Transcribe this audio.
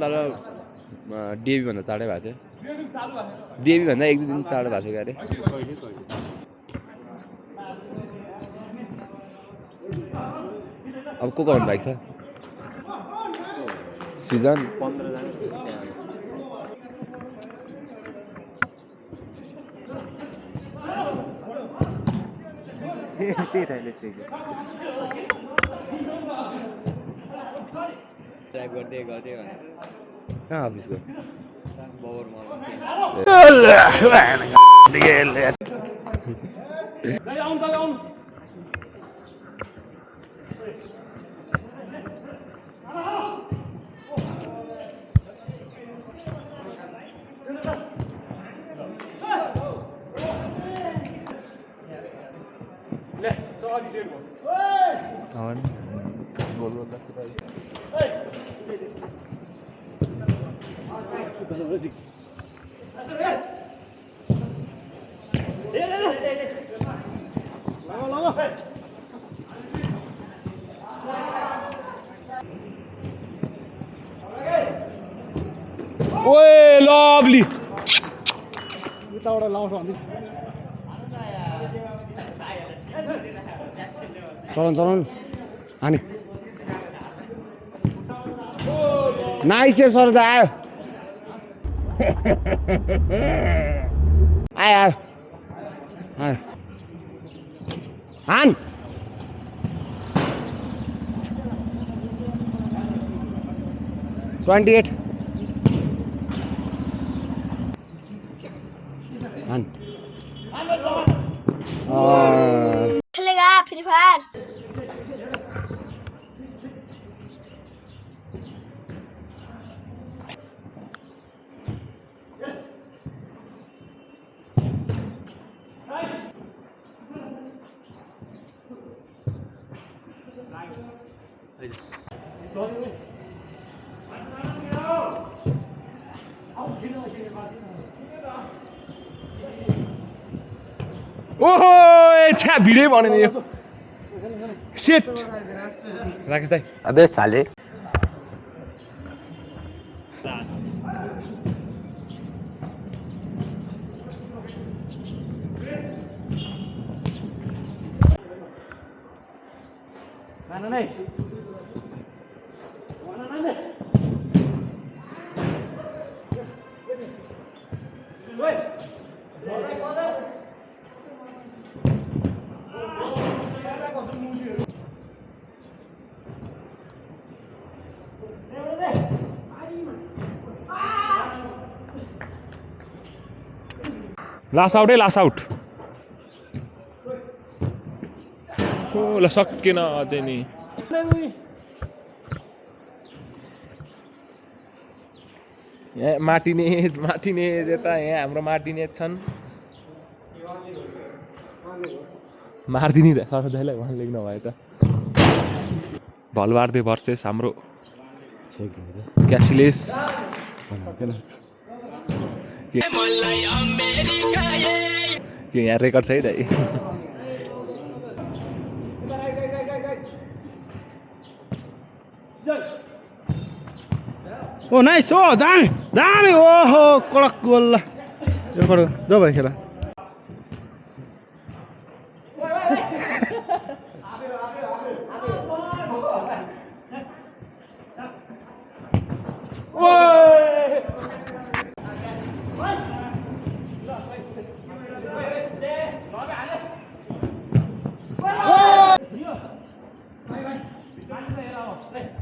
तर डिएबी भन्दा चाँडै भएको थियो डिएबी भन्दा 1-2 दिन चाँडो भएको थियो अरे अब को आउनु भएको छ सिजन 15 जना त्यही थाले सिक्यो ट्राई गर्दै गर्दै कहाँ अफिसको बबरमा ओए लभली यताबाट लाउँछ भने चलाउनु हाने नाइस यार सरदा आयो आयो आयो हान $28 हान खेलेगा फ्री फायर ओहो छ्या भिडै भने नि यो सेट राकेश दाइ अबे साले लास्ट आउट है लास्ट आउट ओ ल सकिएन अझै नि यहाँ मार्टिनेज यता यहाँ हाम्रो मार्टिनेज छन् मारिदिने सरदाइलाई उहाँ लेख्नु भयो त भलबार्दे भर्सेस हाम्रो क्यासिलेस के यहाँ रेकर्ड छ है दाइ ओ नाइस ओ दामी दामी ओहो कडक गोल यो कडक जाऊ भाइ खेला Bye bye.